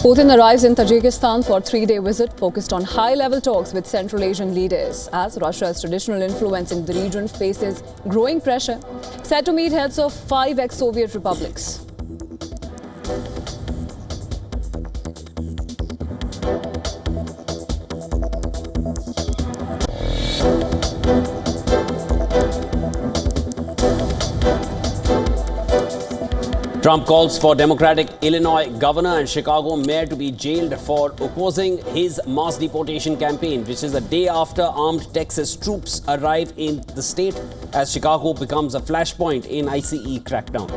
Putin arrives in Tajikistan for a three-day visit focused on high-level talks with Central Asian leaders as Russia's traditional influence in the region faces growing pressure, set to meet heads of 5 ex-Soviet republics. Trump calls for Democratic Illinois governor and Chicago mayor to be jailed for opposing his mass deportation campaign, which is a day after armed Texas troops arrive in the state as Chicago becomes a flashpoint in ICE crackdown.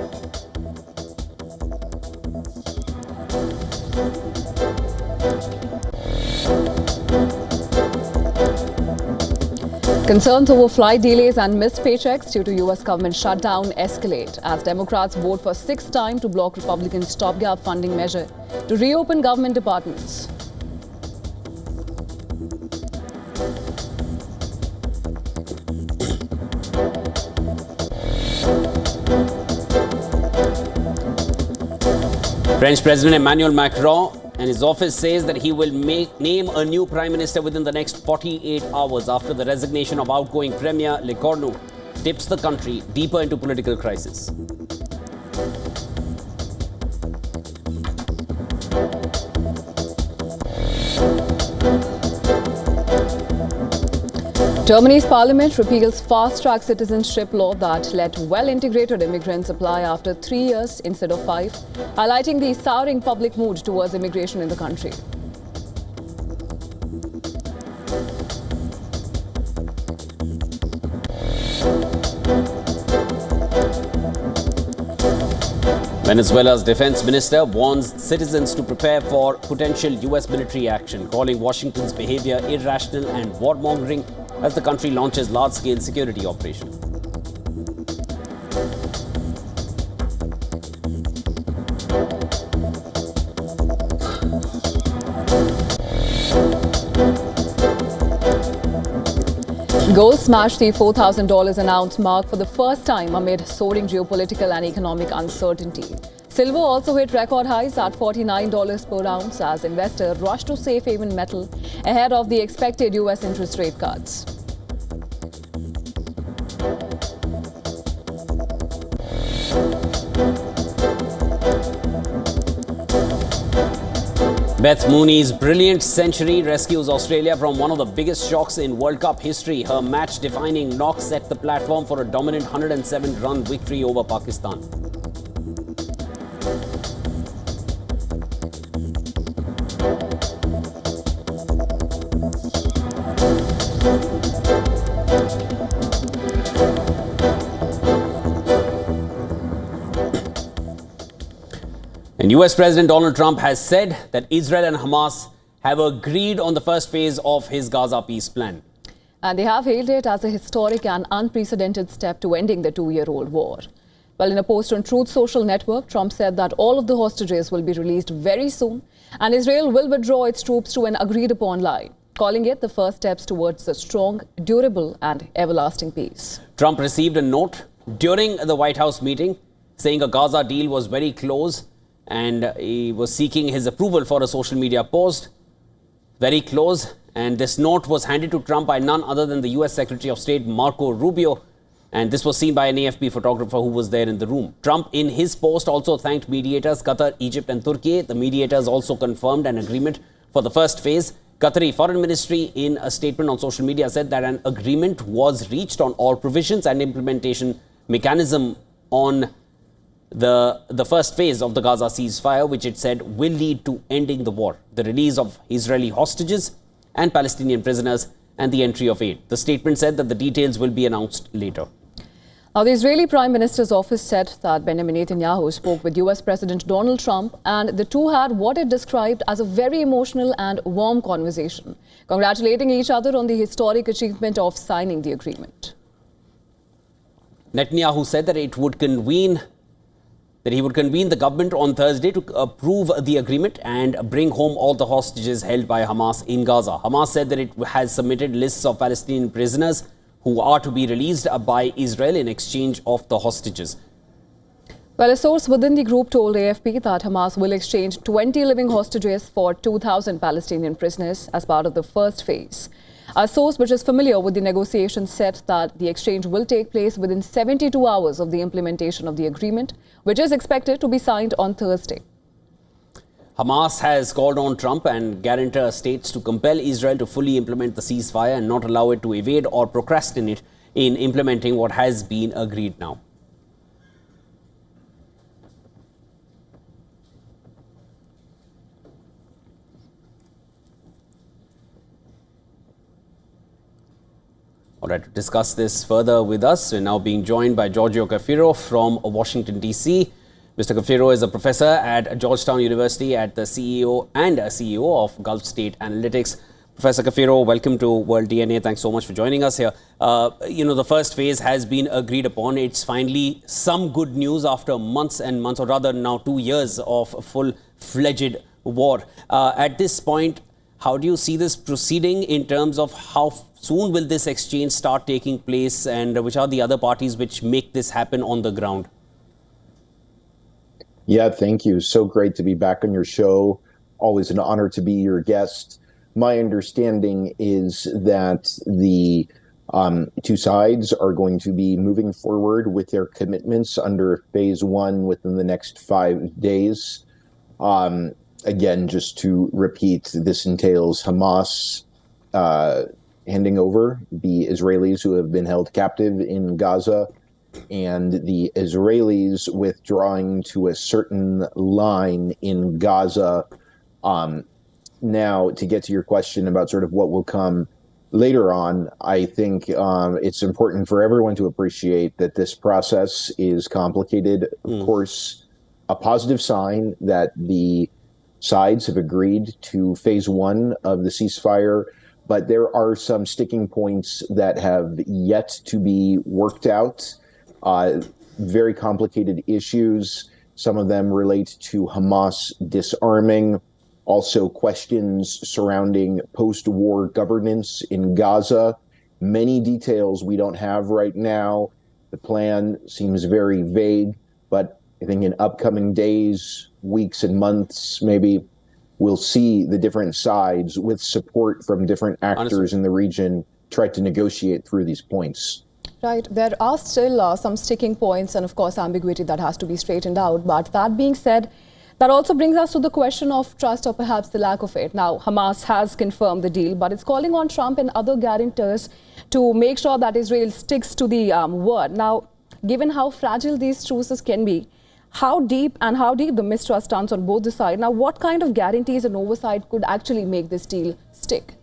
Concerns over flight delays and missed paychecks due to U.S. government shutdown escalate as Democrats vote for 6th time to block Republicans' stopgap funding measure to reopen government departments. French President Emmanuel Macron and his office says that he will name a new prime minister within the next 48 hours after the resignation of outgoing Premier Le Cornu tips the country deeper into political crisis. Germany's parliament repeals fast-track citizenship law that let well-integrated immigrants apply after 3 years instead of 5, highlighting the souring public mood towards immigration in the country. Venezuela's defense minister warns citizens to prepare for potential U.S. military action, calling Washington's behavior irrational and warmongering as the country launches large-scale security operations. Gold smashed the $4,000 an ounce mark for the first time amid soaring geopolitical and economic uncertainty. Silver also hit record highs at $49 per ounce as investors rushed to safe haven metal ahead of the expected U.S. interest rate cuts. Beth Mooney's brilliant century rescues Australia from one of the biggest shocks in World Cup history. Her match-defining knock set the platform for a dominant 107-run victory over Pakistan. And US President Donald Trump has said that Israel and Hamas have agreed on the first phase of his Gaza peace plan. And they have hailed it as a historic and unprecedented step to ending the 2-year-old war. Well, in a post on Truth Social Network, Trump said that all of the hostages will be released very soon and Israel will withdraw its troops to an agreed-upon line, calling it the first steps towards a strong, durable and everlasting peace. Trump received a note during the White House meeting saying a Gaza deal was very close, and he was seeking his approval for a social media post. Very close. And this note was handed to Trump by none other than the US Secretary of State Marco Rubio. And this was seen by an AFP photographer who was there in the room. Trump, in his post, also thanked mediators Qatar, Egypt and Turkey. The mediators also confirmed an agreement for the first phase. Qatari Foreign Ministry, in a statement on social media, said that an agreement was reached on all provisions and implementation mechanism on the first phase of the Gaza ceasefire, which it said will lead to ending the war, the release of Israeli hostages and Palestinian prisoners, and the entry of aid. The statement said that the details will be announced later. Now, the Israeli Prime Minister's office said that Benjamin Netanyahu spoke with US President Donald Trump and the two had what it described as a very emotional and warm conversation, congratulating each other on the historic achievement of signing the agreement. Netanyahu said that it would convene that he would convene the government on Thursday to approve the agreement and bring home all the hostages held by Hamas in Gaza. Hamas said that it has submitted lists of Palestinian prisoners who are to be released by Israel in exchange of the hostages. Well, a source within the group told AFP that Hamas will exchange 20 living hostages for 2,000 Palestinian prisoners as part of the first phase. A source which is familiar with the negotiations said that the exchange will take place within 72 hours of the implementation of the agreement, which is expected to be signed on Thursday. Hamas has called on Trump and guarantor states to compel Israel to fully implement the ceasefire and not allow it to evade or procrastinate in implementing what has been agreed now. All right, to discuss this further with us, we're now being joined by Giorgio Cafiero from Washington, D.C. Mr. Cafiero is a professor at Georgetown University at the CEO of Gulf State Analytics. Professor Cafiero, welcome to World DNA. Thanks so much for joining us here. The first phase has been agreed upon. It's finally some good news after months and months, or rather now 2 years of full-fledged war. At this point, how do you see this proceeding in terms of how soon will this exchange start taking place, and which are the other parties which make this happen on the ground? Yeah, thank you. So great to be back on your show. Always an honor to be your guest. My understanding is that the two sides are going to be moving forward with their commitments under phase one within the next 5 days. Again, just to repeat, this entails Hamas handing over the Israelis who have been held captive in Gaza, and the Israelis withdrawing to a certain line in Gaza. Now, to get to your question about sort of what will come later on, I think it's important for everyone to appreciate that this process is complicated. Of course, a positive sign that the sides have agreed to phase one of the ceasefire, but there are some sticking points that have yet to be worked out. Very complicated issues. Some of them relate to Hamas disarming, also questions surrounding post-war governance in Gaza. Many details we don't have right now. The plan seems very vague, but I think in upcoming days, weeks and months, maybe we'll see the different sides with support from different actors in the region try to negotiate through these points. Right. There are still some sticking points and, of course, ambiguity that has to be straightened out. But that being said, that also brings us to the question of trust, or perhaps the lack of it. Now, Hamas has confirmed the deal, but it's calling on Trump and other guarantors to make sure that Israel sticks to the word. Now, given how fragile these truces can be, how deep the mistrust stands on both the sides. Now, what kind of guarantees and oversight could actually make this deal stick?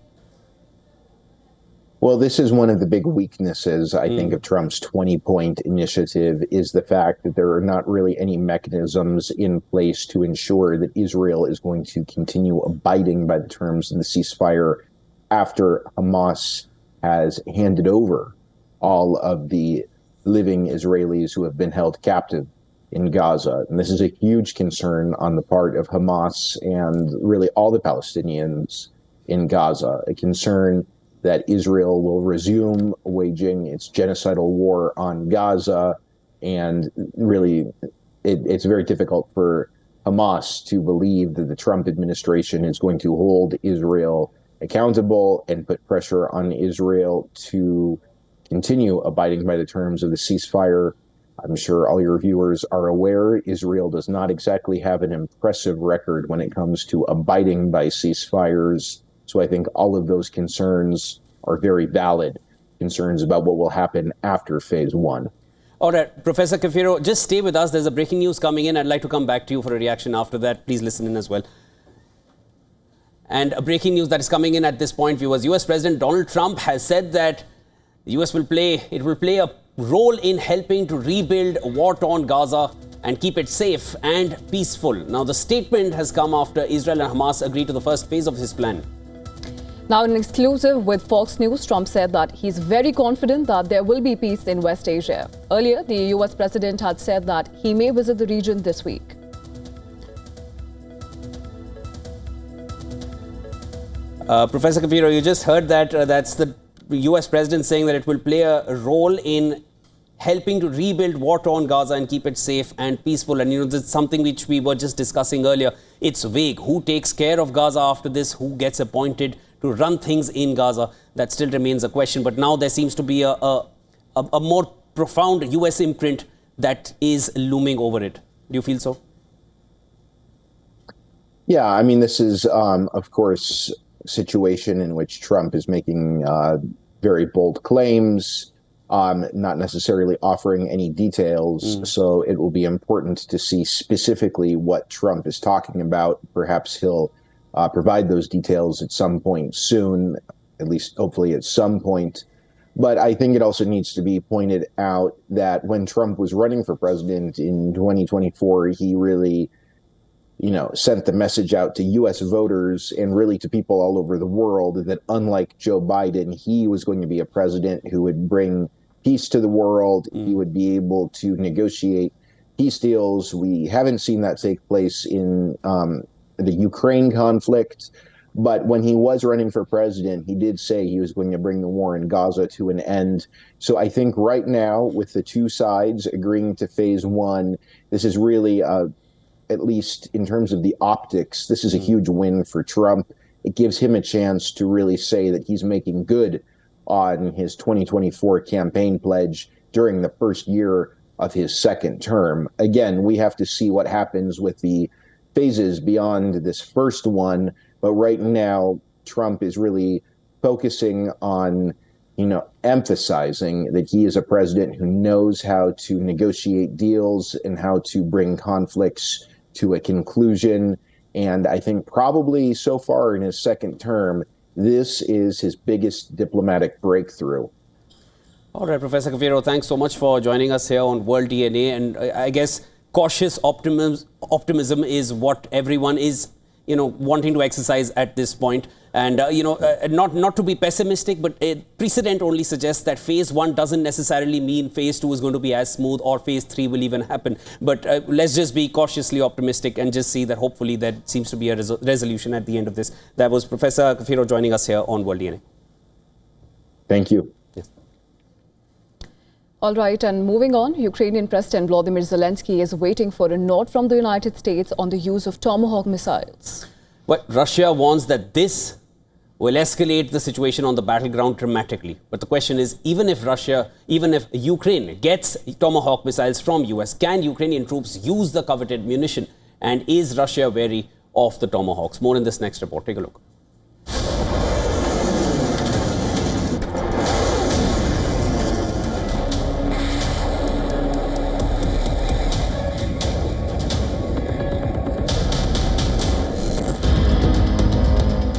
Well, this is one of the big weaknesses, I think, of Trump's 20-point initiative, is the fact that there are not really any mechanisms in place to ensure that Israel is going to continue abiding by the terms of the ceasefire after Hamas has handed over all of the living Israelis who have been held captive in Gaza. And this is a huge concern on the part of Hamas and really all the Palestinians in Gaza, a concern that Israel will resume waging its genocidal war on Gaza. And really, it's very difficult for Hamas to believe that the Trump administration is going to hold Israel accountable and put pressure on Israel to continue abiding by the terms of the ceasefire. I'm sure all your viewers are aware Israel does not exactly have an impressive record when it comes to abiding by ceasefires. So I think all of those concerns are very valid concerns about what will happen after phase one. All right, Professor Cafiero, just stay with us. There's a breaking news coming in. I'd like to come back to you for a reaction after that. Please listen in as well. And a breaking news that is coming in at this point, viewers. US President Donald Trump has said that the US will play a role in helping to rebuild war-torn Gaza and keep it safe and peaceful. Now, the statement has come after Israel and Hamas agreed to the first phase of his plan. Now, in an exclusive with Fox News, Trump said that he's very confident that there will be peace in West Asia. Earlier, the US president had said that he may visit the region this week. Professor Kafiro, you just heard that that's the US president saying that it will play a role in helping to rebuild war-torn Gaza and keep it safe and peaceful. And, this is something which we were just discussing earlier. It's vague. Who takes care of Gaza after this? Who gets appointed to run things in Gaza? That still remains a question. But now there seems to be a more profound US imprint that is looming over it. Do you feel so? Yeah, I mean, this is, of course, a situation in which Trump is making very bold claims, not necessarily offering any details. So it will be important to see specifically what Trump is talking about. Perhaps he'll provide those details at some point soon, at least hopefully at some point. But I think it also needs to be pointed out that when Trump was running for president in 2024, he really, sent the message out to U.S. voters and really to people all over the world that unlike Joe Biden, he was going to be a president who would bring peace to the world. He would be able to negotiate peace deals. We haven't seen that take place in the Ukraine conflict. But when he was running for president, he did say he was going to bring the war in Gaza to an end. So I think right now, with the two sides agreeing to phase one, this is really, at least in terms of the optics, this is a huge win for Trump. It gives him a chance to really say that he's making good on his 2024 campaign pledge during the first year of his second term. Again, we have to see what happens with the phases beyond this first one. But right now, Trump is really focusing on, emphasizing that he is a president who knows how to negotiate deals and how to bring conflicts to a conclusion. And I think probably so far in his second term, this is his biggest diplomatic breakthrough. All right, Professor Kafiro, thanks so much for joining us here on World DNA. And I guess cautious optimism is what everyone is, wanting to exercise at this point. And, not to be pessimistic, but precedent only suggests that phase one doesn't necessarily mean phase two is going to be as smooth or phase three will even happen. But let's just be cautiously optimistic and just see that hopefully there seems to be a resolution at the end of this. That was Professor Kafiro joining us here on World DNA. Thank you. Yes. All right, and moving on, Ukrainian President Volodymyr Zelensky is waiting for a nod from the United States on the use of Tomahawk missiles. But Russia warns that this will escalate the situation on the battleground dramatically. But the question is, even if Ukraine gets Tomahawk missiles from US, can Ukrainian troops use the coveted munition? And is Russia wary of the Tomahawks? More in this next report. Take a look.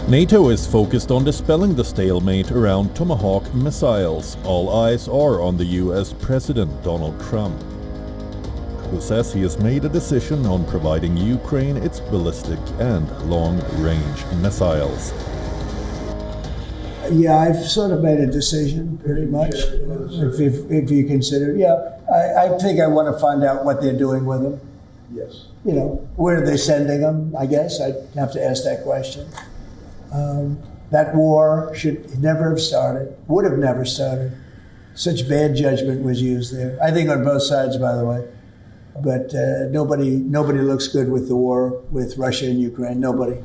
NATO is focused on dispelling the stalemate around Tomahawk missiles. All eyes are on the US President Donald Trump, who says he has made a decision on providing Ukraine its ballistic and long-range missiles. Yeah, I've sort of made a decision, pretty much, if you consider. Yeah, I think I want to find out what they're doing with them. Yes. Where are they sending them, I guess. I'd have to ask that question. That war should never have started, would have never started. Such bad judgment was used there. I think on both sides, by the way. But nobody looks good with the war with Russia and Ukraine. Nobody.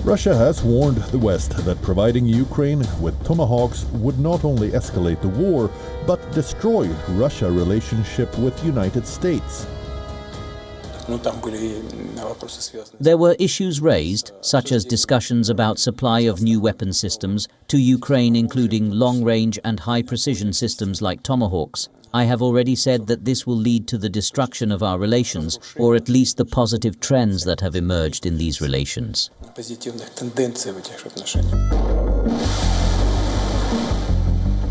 Russia has warned the West that providing Ukraine with Tomahawks would not only escalate the war, but destroy Russia's relationship with the United States. There were issues raised, such as discussions about supply of new weapon systems to Ukraine, including long-range and high-precision systems like Tomahawks. I have already said that this will lead to the destruction of our relations, or at least the positive trends that have emerged in these relations.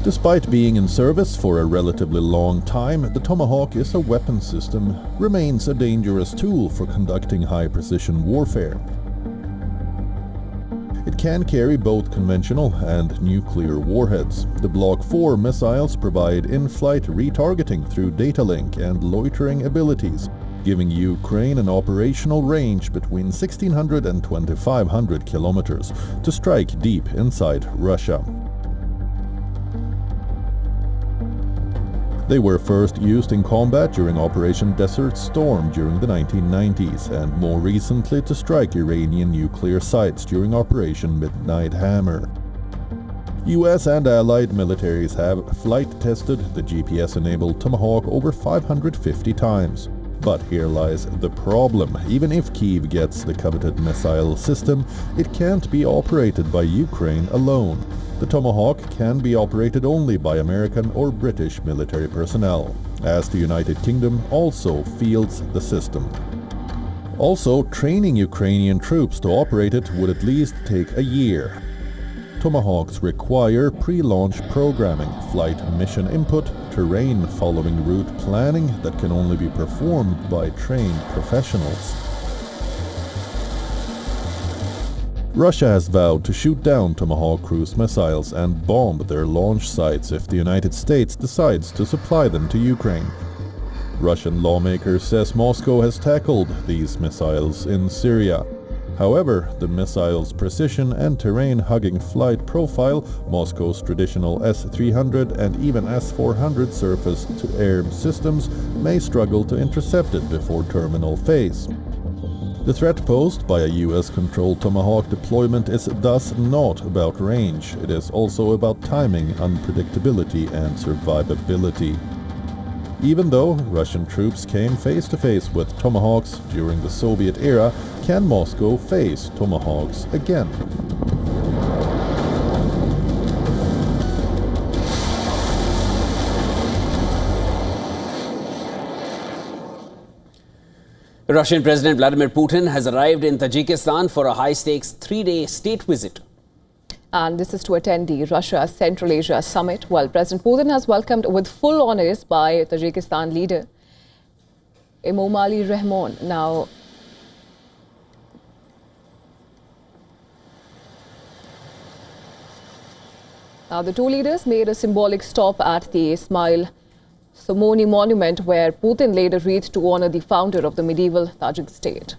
Despite being in service for a relatively long time, the Tomahawk is a weapon system, remains a dangerous tool for conducting high-precision warfare. It It can carry both conventional and nuclear warheads. The Block 4 missiles provide in-flight retargeting through data link and loitering abilities, giving Ukraine an operational range between 1,600 and 2,500 kilometers to strike deep inside Russia. They were first used in combat during Operation Desert Storm during the 1990s and more recently to strike Iranian nuclear sites during Operation Midnight Hammer. US and allied militaries have flight-tested the GPS-enabled Tomahawk over 550 times. But here lies the problem. Even if Kyiv gets the coveted missile system, it can't be operated by Ukraine alone. The Tomahawk can be operated only by American or British military personnel, as the United Kingdom also fields the system. Also, training Ukrainian troops to operate it would at least take a year. Tomahawks require pre-launch programming, flight mission input, terrain following route planning that can only be performed by trained professionals. Russia has vowed to shoot down Tomahawk cruise missiles and bomb their launch sites if the United States decides to supply them to Ukraine. Russian lawmakers says Moscow has tackled these missiles in Syria. However, the missile's precision and terrain-hugging flight profile, Moscow's traditional S-300 and even S-400 surface-to-air systems may struggle to intercept it before terminal phase. The threat posed by a US-controlled Tomahawk deployment is thus not about range, it is also about timing, unpredictability and survivability. Even though Russian troops came face-to-face with Tomahawks during the Soviet era, can Moscow face Tomahawks again? Russian President Vladimir Putin has arrived in Tajikistan for a high-stakes 3-day state visit. And this is to attend the Russia Central Asia Summit, while President Putin has welcomed with full honors by Tajikistan leader Emomali Rahmon. Now, the two leaders made a symbolic stop at the Ismail Somoni monument, where Putin laid a wreath to honor the founder of the medieval Tajik state.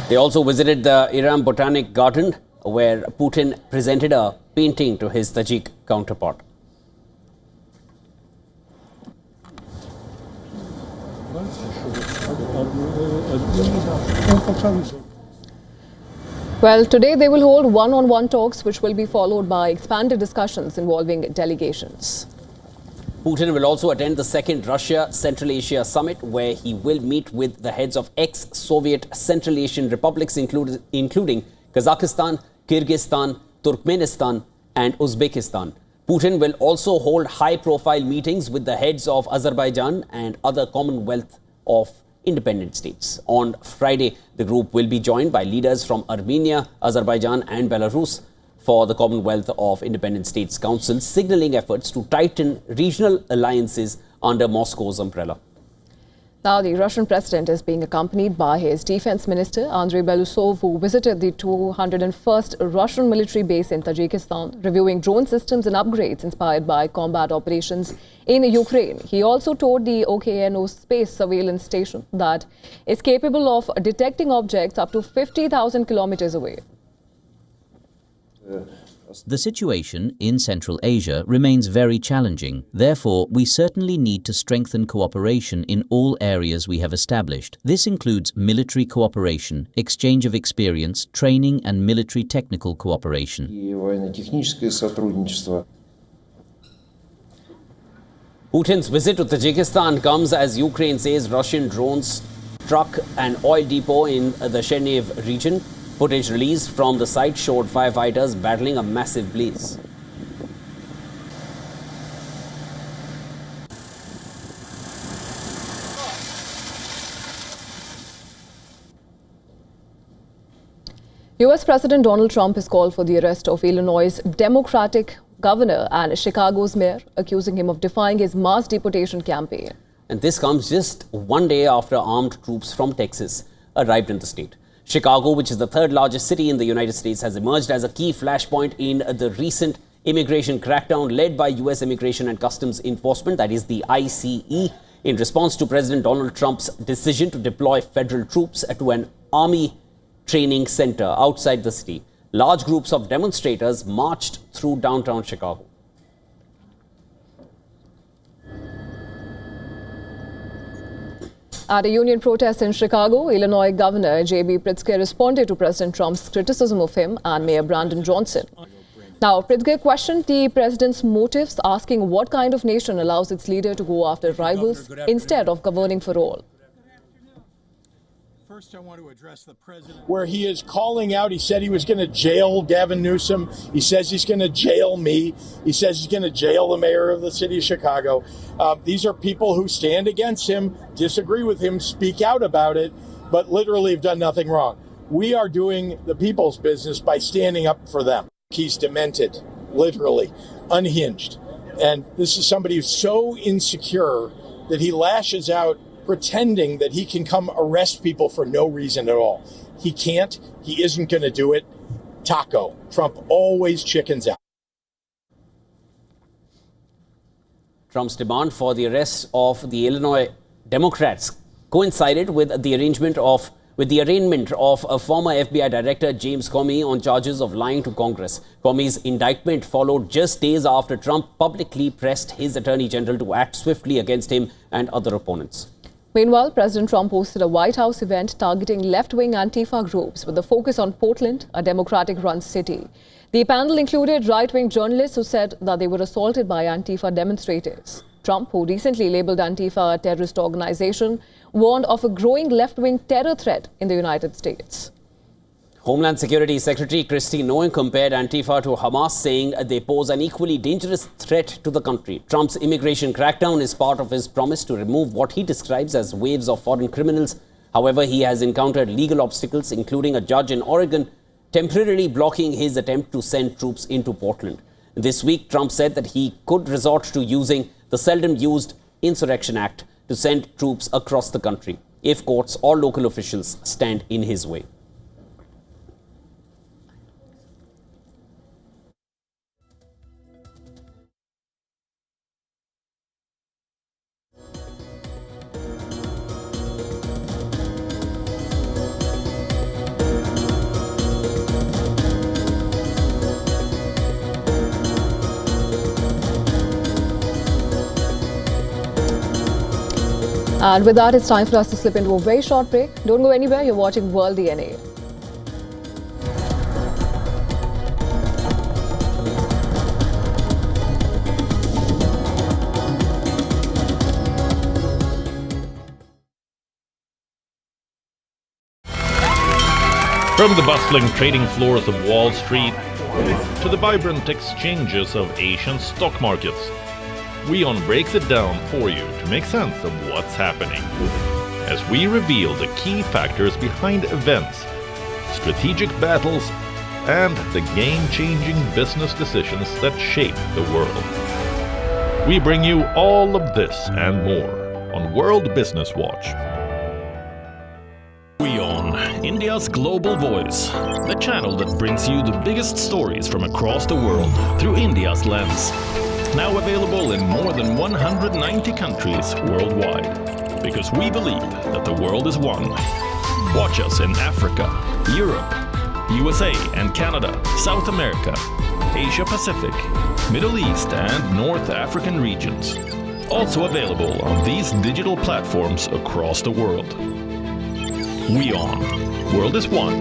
They also visited the Iram Botanic Garden, where Putin presented a painting to his Tajik counterpart. Well, today they will hold one-on-one talks, which will be followed by expanded discussions involving delegations. Putin will also attend the second Russia Central Asia Summit, where he will meet with the heads of ex-Soviet Central Asian republics, including Kazakhstan, Kyrgyzstan, Turkmenistan and Uzbekistan. Putin will also hold high-profile meetings with the heads of Azerbaijan and other Commonwealth of independent states. On Friday, the group will be joined by leaders from Armenia, Azerbaijan and Belarus for the Commonwealth of Independent States Council, signaling efforts to tighten regional alliances under Moscow's umbrella. Now, the Russian president is being accompanied by his defense minister, Andrei Belousov, who visited the 201st Russian military base in Tajikistan, reviewing drone systems and upgrades inspired by combat operations in Ukraine. He also toured the OKNO space surveillance station that is capable of detecting objects up to 50,000 kilometers away. The situation in Central Asia remains very challenging. Therefore, we certainly need to strengthen cooperation in all areas we have established. This includes military cooperation, exchange of experience, training and military technical cooperation. Putin's visit to Tajikistan comes as Ukraine says Russian drones struck an oil depot in the Chernihiv region. Footage released from the site showed firefighters battling a massive blaze. US President Donald Trump has called for the arrest of Illinois' Democratic governor and Chicago's mayor, accusing him of defying his mass deportation campaign. And this comes just one day after armed troops from Texas arrived in the state. Chicago, which is the third largest city in the United States, has emerged as a key flashpoint in the recent immigration crackdown led by U.S. Immigration and Customs Enforcement, that is the ICE, in response to President Donald Trump's decision to deploy federal troops to an army training center outside the city. Large groups of demonstrators marched through downtown Chicago. At a union protest in Chicago, Illinois Governor J.B. Pritzker responded to President Trump's criticism of him and Mayor Brandon Johnson. Now, Pritzker questioned the president's motives, asking what kind of nation allows its leader to go after rivals instead of governing for all. First, I want to address the president. Where he is calling out, he said he was going to jail Gavin Newsom. He says he's going to jail me. He says he's going to jail the mayor of the city of Chicago. These are people who stand against him, disagree with him, speak out about it, but literally have done nothing wrong. We are doing the people's business by standing up for them. He's demented, literally, unhinged. And this is somebody who's so insecure that he lashes out pretending that he can come arrest people for no reason at all. He can't. He isn't going to do it. Taco. Trump always chickens out. Trump's demand for the arrest of the Illinois Democrats coincided with the arraignment of a former FBI Director James Comey on charges of lying to Congress. Comey's indictment followed just days after Trump publicly pressed his Attorney General to act swiftly against him and other opponents. Meanwhile, President Trump hosted a White House event targeting left-wing Antifa groups with a focus on Portland, a Democratic-run city. The panel included right-wing journalists who said that they were assaulted by Antifa demonstrators. Trump, who recently labeled Antifa a terrorist organization, warned of a growing left-wing terror threat in the United States. Homeland Security Secretary Kristi Noem compared Antifa to Hamas, saying they pose an equally dangerous threat to the country. Trump's immigration crackdown is part of his promise to remove what he describes as waves of foreign criminals. However, he has encountered legal obstacles, including a judge in Oregon temporarily blocking his attempt to send troops into Portland. This week, Trump said that he could resort to using the seldom-used Insurrection Act to send troops across the country if courts or local officials stand in his way. And with that, it's time for us to slip into a very short break. Don't go anywhere. You're watching World DNA. From the bustling trading floors of Wall Street to the vibrant exchanges of Asian stock markets, WION breaks it down for you to make sense of what's happening, as we reveal the key factors behind events, strategic battles, and the game-changing business decisions that shape the world. We bring you all of this and more on World Business Watch. WION, India's global voice, the channel that brings you the biggest stories from across the world through India's lens. Now available in more than 190 countries worldwide. Because we believe that the world is one. Watch us in Africa, Europe, USA and Canada, South America, Asia Pacific, Middle East and North African regions. Also available on these digital platforms across the world. WION. World is one.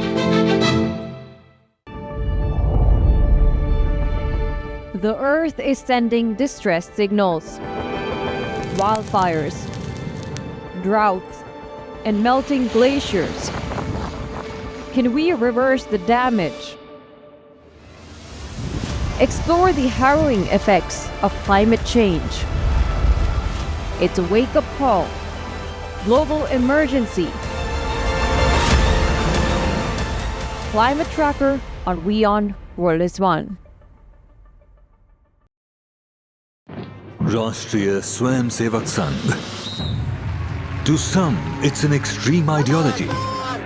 The Earth is sending distress signals. Wildfires, droughts, and melting glaciers. Can we reverse the damage? Explore the harrowing effects of climate change. It's a wake-up call. Global emergency. Climate Tracker on WION World is One. Rashtriya Swayamsevak Sangh. To some, it's an extreme ideology.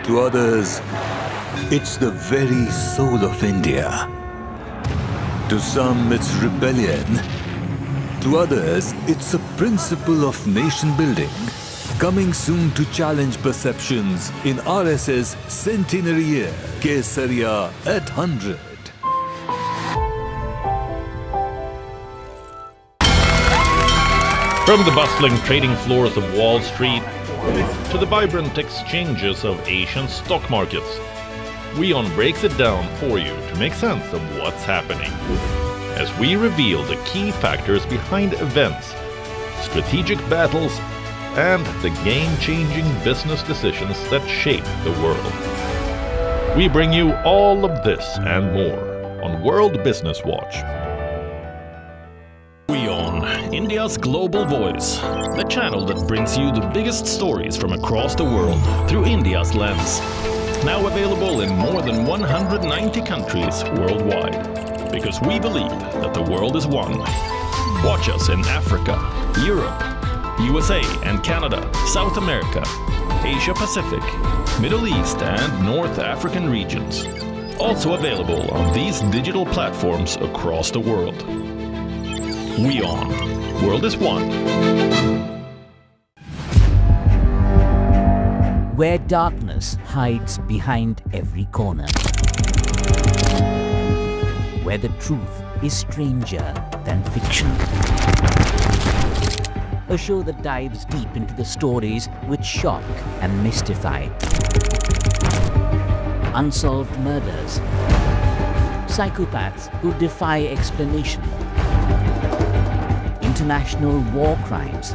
To others, it's the very soul of India. To some, it's rebellion. To others, it's a principle of nation building. Coming soon to challenge perceptions in RSS Centenary Year, Kesariya at 100. From the bustling trading floors of Wall Street to the vibrant exchanges of Asian stock markets, WION breaks it down for you to make sense of what's happening, as we reveal the key factors behind events, strategic battles, and the game-changing business decisions that shape the world. We bring you all of this and more on World Business Watch. WION, India's global voice, the channel that brings you the biggest stories from across the world through India's lens. Now available in more than 190 countries worldwide. Because we believe that the world is one. Watch us in Africa, Europe, USA and Canada, South America, Asia Pacific, Middle East and North African regions. Also available on these digital platforms across the world. WION. World is one. Where darkness hides behind every corner. Where the truth is stranger than fiction. A show that dives deep into the stories which shock and mystify. Unsolved murders. Psychopaths who defy explanation. International war crimes.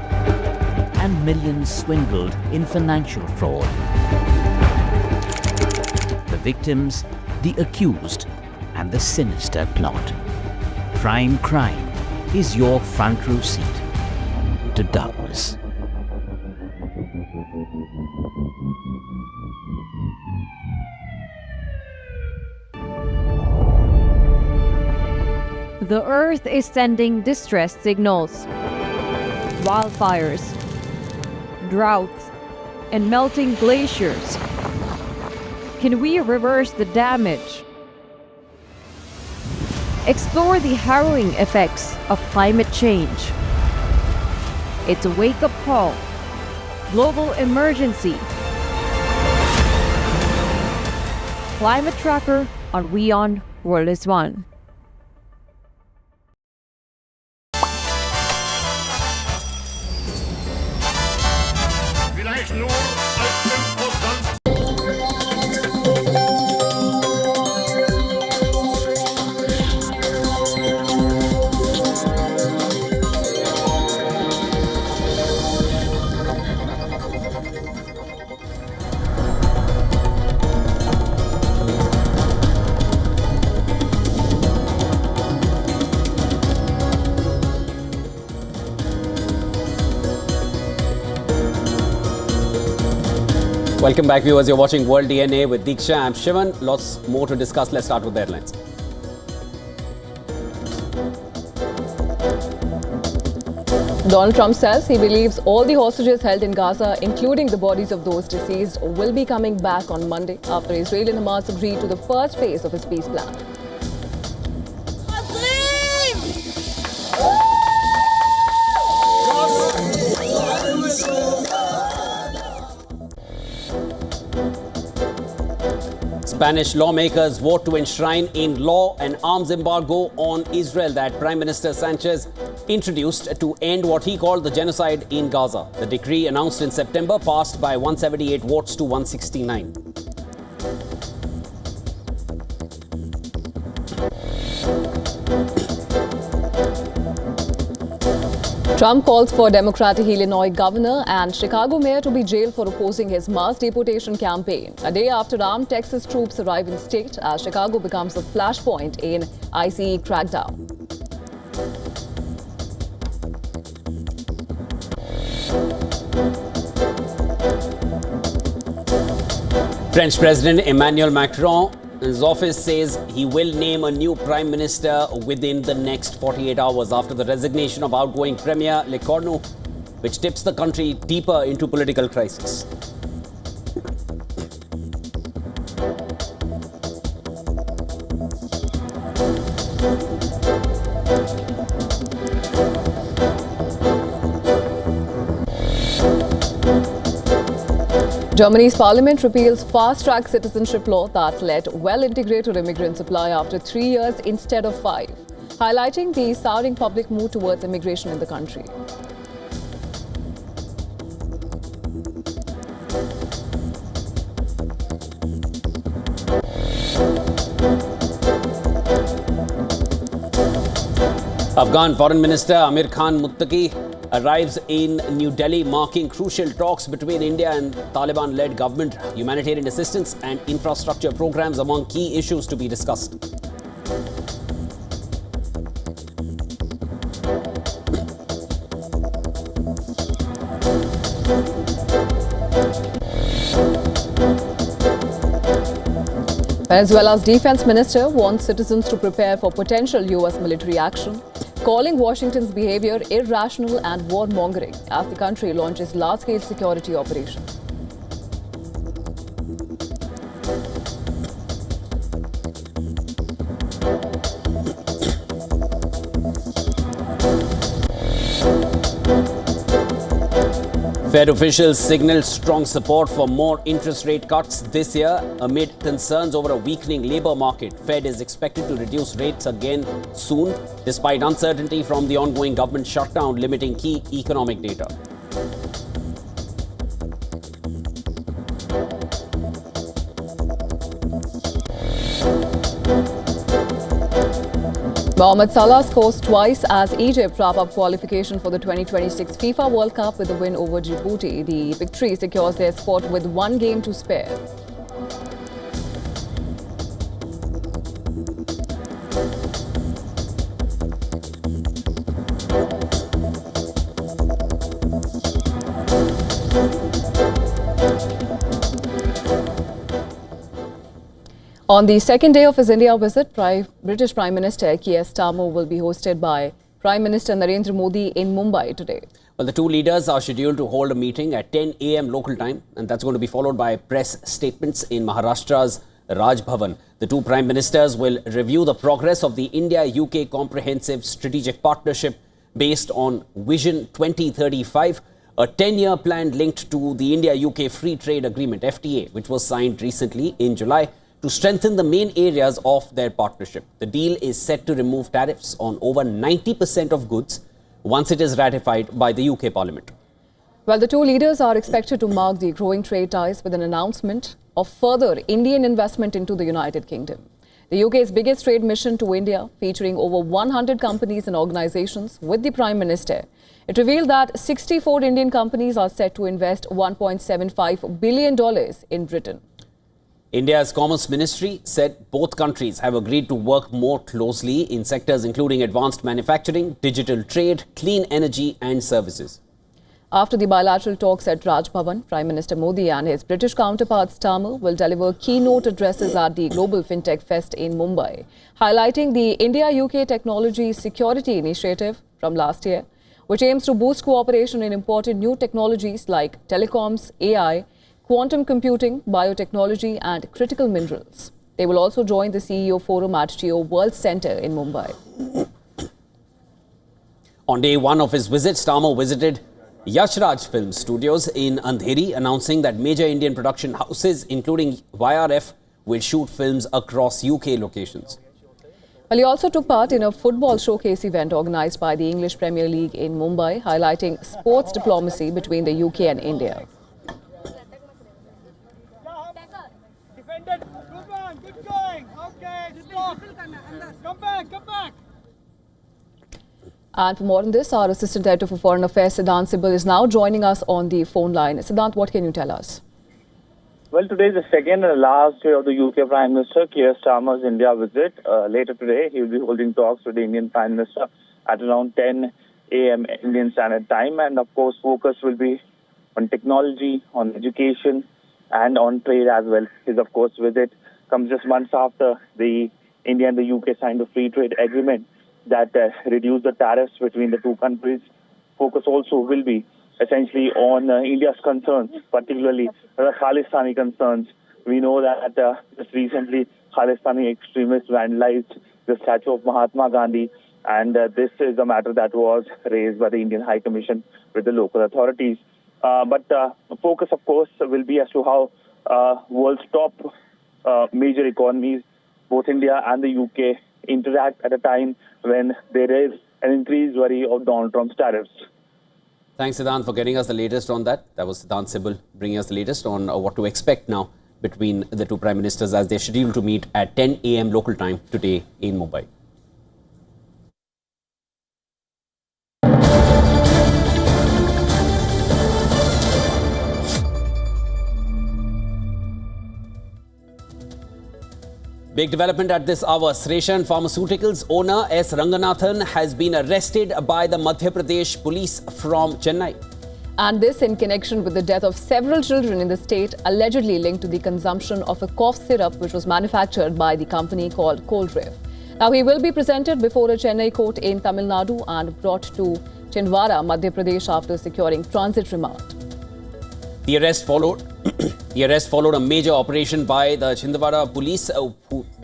And millions swindled in financial fraud. The victims, the accused, and the sinister plot. Prime Crime is your front row seat to darkness. The Earth is sending distress signals. Wildfires, droughts, and melting glaciers. Can we reverse the damage? Explore the harrowing effects of climate change. It's a wake-up call. Global emergency. Climate Tracker on WION World is One. Welcome back, viewers. You're watching World DNA with Diksha. I'm Shivan. Lots more to discuss. Let's start with the headlines. Donald Trump says he believes all the hostages held in Gaza, including the bodies of those deceased, will be coming back on Monday after Israel and Hamas agreed to the first phase of his peace plan. Spanish lawmakers vote to enshrine in law an arms embargo on Israel that Prime Minister Sanchez introduced to end what he called the genocide in Gaza. The decree, announced in September, passed by 178 votes to 169. Trump calls for Democratic Illinois governor and Chicago mayor to be jailed for opposing his mass deportation campaign, a day after armed Texas troops arrive in state as Chicago becomes a flashpoint in ICE crackdown. French President Emmanuel Macron His office says he will name a new prime minister within the next 48 hours after the resignation of outgoing Premier Le Cornu, which tips the country deeper into political crisis. Germany's parliament repeals fast-track citizenship law that let well-integrated immigrants apply after 3 years instead of 5, highlighting the souring public mood towards immigration in the country. Afghan Foreign Minister Amir Khan Muttaqi arrives in New Delhi, marking crucial talks between India and Taliban-led government, humanitarian assistance and infrastructure programs among key issues to be discussed. Venezuela's defense minister wants citizens to prepare for potential U.S. military action, calling Washington's behavior irrational and warmongering as the country launches large-scale security operations. Fed officials signaled strong support for more interest rate cuts this year amid concerns over a weakening labor market. Fed is expected to reduce rates again soon, despite uncertainty from the ongoing government shutdown limiting key economic data. Mohamed Salah scores twice as Egypt wrap up qualification for the 2026 FIFA World Cup with a win over Djibouti. The victory secures their spot with 1 game to spare. On the second day of his India visit, British Prime Minister Keir Starmer will be hosted by Prime Minister Narendra Modi in Mumbai today. Well, the two leaders are scheduled to hold a meeting at 10 a.m. local time, and that's going to be followed by press statements in Maharashtra's Raj Bhavan. The two prime ministers will review the progress of the India-UK Comprehensive Strategic Partnership based on Vision 2035, a 10-year plan linked to the India-UK Free Trade Agreement, FTA, which was signed recently in July, to strengthen the main areas of their partnership. The deal is set to remove tariffs on over 90% of goods once it is ratified by the UK Parliament. Well, the two leaders are expected to mark the growing trade ties with an announcement of further Indian investment into the United Kingdom. The UK's biggest trade mission to India, featuring over 100 companies and organizations with the Prime Minister. It revealed that 64 Indian companies are set to invest $1.75 billion in Britain. India's Commerce Ministry said both countries have agreed to work more closely in sectors including advanced manufacturing, digital trade, clean energy and services. After the bilateral talks at Raj Bhavan, Prime Minister Modi and his British counterpart Starmer will deliver keynote addresses at the Global FinTech Fest in Mumbai, highlighting the India-UK Technology Security Initiative from last year, which aims to boost cooperation in important new technologies like telecoms, AI, quantum computing, biotechnology and critical minerals. They will also join the CEO Forum at Geo World Center in Mumbai. On day one of his visit, Starmer visited Yash Raj Film Studios in Andheri, announcing that major Indian production houses, including YRF, will shoot films across UK locations. Well, he also took part in a football showcase event organized by the English Premier League in Mumbai, highlighting sports diplomacy between the UK and India. Good going. Okay, stop. Come back. And for more on this, our Assistant Editor for Foreign Affairs, Siddhant Sibal, is now joining us on the phone line. Siddhant, what can you tell us? Well, today is the second and last day of the UK Prime Minister Keir Starmer's India visit. Later today, he will be holding talks with the Indian Prime Minister at around 10 a.m. Indian Standard Time. And of course, focus will be on technology, on education, and on trade as well. His, of course, visit comes just months after the India and the UK signed a free trade agreement that reduced the tariffs between the two countries. Focus also will be essentially on India's concerns, particularly the Khalistani concerns. We know that just recently Khalistani extremists vandalized the statue of Mahatma Gandhi, and this is a matter that was raised by the Indian High Commission with the local authorities. But focus, of course, will be as to how world's top major economies, both India and the UK, interact at a time when there is an increased worry of Donald Trump's tariffs. Thanks, Siddhant, for getting us the latest on that. That was Siddhant Sibal bringing us the latest on what to expect now between the two prime ministers as they're scheduled to meet at 10 a.m. local time today in Mumbai. Big development at this hour. Sreshan Pharmaceuticals owner S. Ranganathan has been arrested by the Madhya Pradesh police from Chennai. And this in connection with the death of several children in the state, allegedly linked to the consumption of a cough syrup which was manufactured by the company called Coldriff. Now he will be presented before a Chennai court in Tamil Nadu and brought to Chhindwara, Madhya Pradesh after securing transit remand. The arrest followed a major operation by the Chhindwara police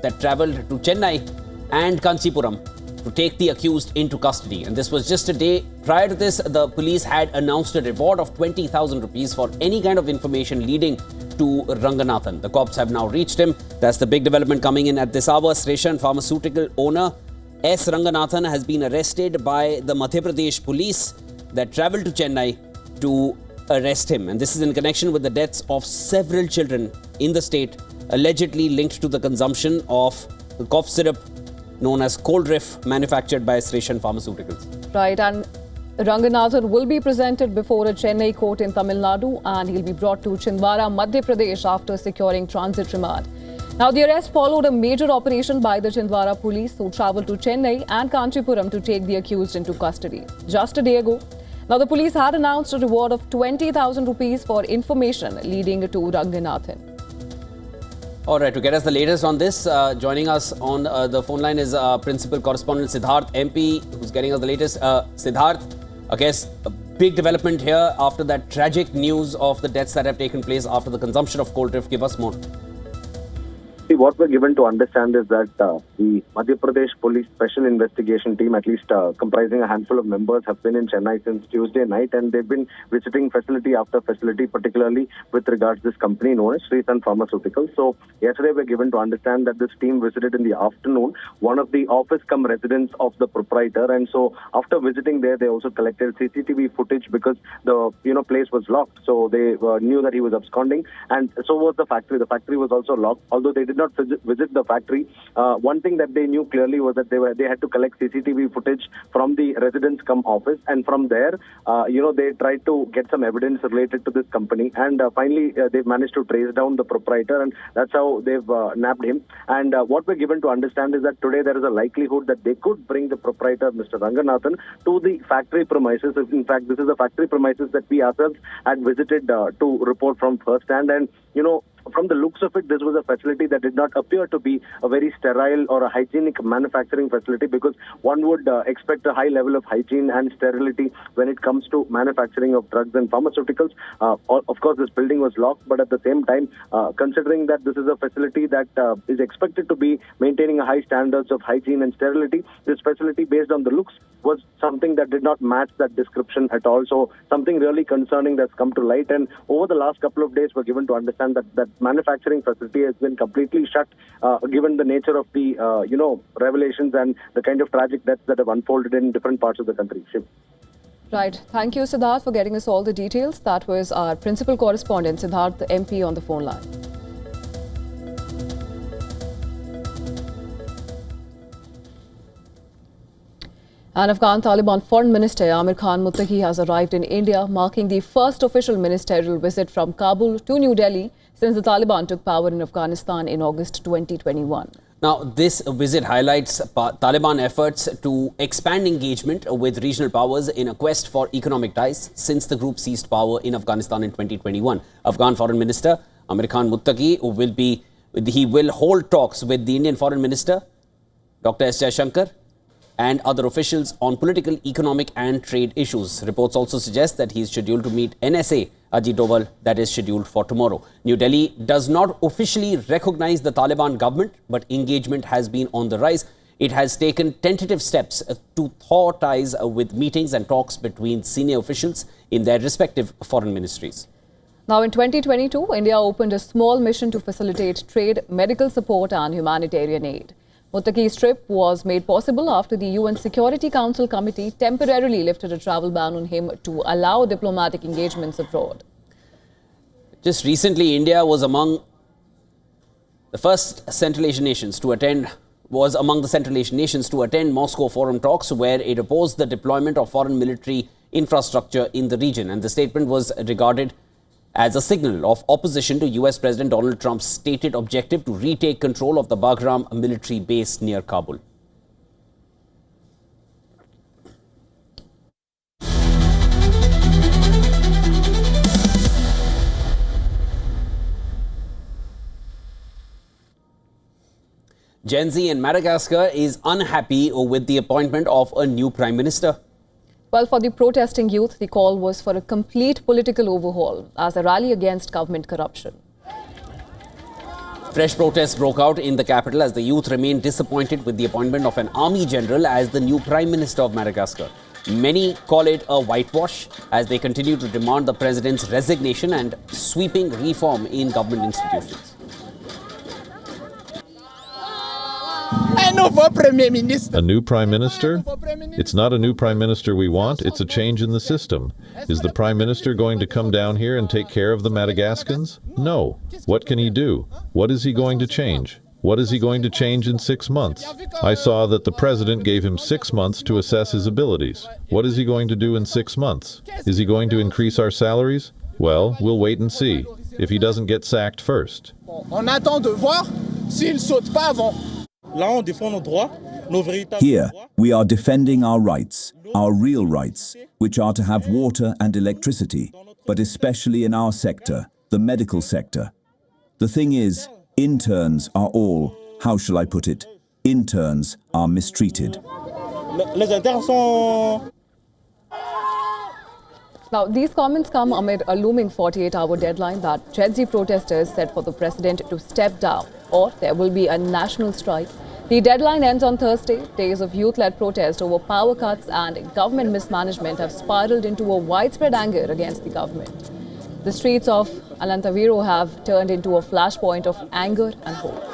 that travelled to Chennai and Kanchipuram to take the accused into custody. And this was just a day prior to this. The police had announced a reward of 20,000 rupees for any kind of information leading to Ranganathan. The cops have now reached him. That's the big development coming in at this hour. Sreshan Pharmaceutical owner S. Ranganathan has been arrested by the Madhya Pradesh police that travelled to Chennai to arrest him. And this is in connection with the deaths of several children in the state, allegedly linked to the consumption of the cough syrup known as Coldriff, manufactured by Sreshan Pharmaceuticals. Right, and Ranganathan will be presented before a Chennai court in Tamil Nadu and he'll be brought to Chhindwara, Madhya Pradesh after securing transit remand. Now, the arrest followed a major operation by the Chhindwara police who travelled to Chennai and Kanchipuram to take the accused into custody. Just a day ago, now the police had announced a reward of 20,000 rupees for information leading to Ranganathan. All right, to get us the latest on this, joining us on the phone line is Principal Correspondent Siddharth MP, who's getting us the latest. Siddharth, I guess a big development here after that tragic news of the deaths that have taken place after the consumption of Coldriff. Give us more. See, what we're given to understand is that the Madhya Pradesh Police Special Investigation Team, at least comprising a handful of members, have been in Chennai since Tuesday night, and they've been visiting facility after facility, particularly with regards to this company known as Sreshan Pharmaceuticals. So yesterday we're given to understand that this team visited in the afternoon one of the office-cum residence of the proprietor, and so after visiting there, they also collected CCTV footage because the place was locked. So they knew that he was absconding, and so was the factory. The factory was also locked, although they did not visit the factory. One thing that they knew clearly was that they had to collect CCTV footage from the residence cum office, and from there, they tried to get some evidence related to this company, and finally they've managed to trace down the proprietor, and that's how they've nabbed him. And what we're given to understand is that today there is a likelihood that they could bring the proprietor, Mr. Ranganathan, to the factory premises. In fact, this is the factory premises that we ourselves had visited to report from first hand, and from the looks of it, this was a facility that did not appear to be a very sterile or a hygienic manufacturing facility, because one would expect a high level of hygiene and sterility when it comes to manufacturing of drugs and pharmaceuticals. Of course, this building was locked, but at the same time, considering that this is a facility that is expected to be maintaining a high standards of hygiene and sterility, this facility, based on the looks, was something that did not match that description at all. So something really concerning that's come to light. And over the last couple of days, we're given to understand that manufacturing facility has been completely shut, given the nature of the revelations and the kind of tragic deaths that have unfolded in different parts of the country. Shiv. Right. Thank you, Siddharth, for getting us all the details. That was our principal correspondent, Siddharth MP, on the phone line. And Afghan Taliban Foreign Minister Amir Khan Muttaqi has arrived in India, marking the first official ministerial visit from Kabul to New Delhi since the Taliban took power in Afghanistan in August 2021. Now, this visit highlights Taliban efforts to expand engagement with regional powers in a quest for economic ties since the group seized power in Afghanistan in 2021. Afghan Foreign Minister Amir Khan Muttaqi will be He will hold talks with the Indian Foreign Minister, Dr. S. Jaishankar, and other officials on political, economic and trade issues. Reports also suggest that he is scheduled to meet NSA Ajit Doval, that is scheduled for tomorrow. New Delhi does not officially recognize the Taliban government, but engagement has been on the rise. It has taken tentative steps to thaw ties with meetings and talks between senior officials in their respective foreign ministries. Now, in 2022, India opened a small mission to facilitate trade, medical support and humanitarian aid. Muttaqi's trip was made possible after the UN Security Council Committee temporarily lifted a travel ban on him to allow diplomatic engagements abroad. Just recently, India was among the first Central Asian nations to attend Moscow Forum talks, where it opposed the deployment of foreign military infrastructure in the region. And the statement was regarded as a signal of opposition to US President Donald Trump's stated objective to retake control of the Bagram military base near Kabul. Gen Z in Madagascar is unhappy with the appointment of a new Prime Minister. Well, for the protesting youth, the call was for a complete political overhaul as a rally against government corruption. Fresh protests broke out in the capital as the youth remained disappointed with the appointment of an army general as the new Prime Minister of Madagascar. Many call it a whitewash as they continue to demand the president's resignation and sweeping reform in government institutions. A new prime minister? It's not a new prime minister we want, it's a change in the system. Is the prime minister going to come down here and take care of the Madagascans? No. What can he do? What is he going to change? What is he going to change in 6 months? I saw that the president gave him 6 months to assess his abilities. What is he going to do in 6 months? Is he going to increase our salaries? Well, we'll wait and see, if he doesn't get sacked first. On attend de voir s'il saute pas avant. Here, we are defending our rights, our real rights, which are to have water and electricity, but especially in our sector, the medical sector. The thing is, interns are all, how shall I put it, interns are mistreated. Now, these comments come amid a looming 48-hour deadline that Gen Z protesters set for the president to step down, or there will be a national strike. The deadline ends on Thursday. Days of youth-led protest over power cuts and government mismanagement have spiraled into a widespread anger against the government. The streets of Anantaviro have turned into a flashpoint of anger and hope.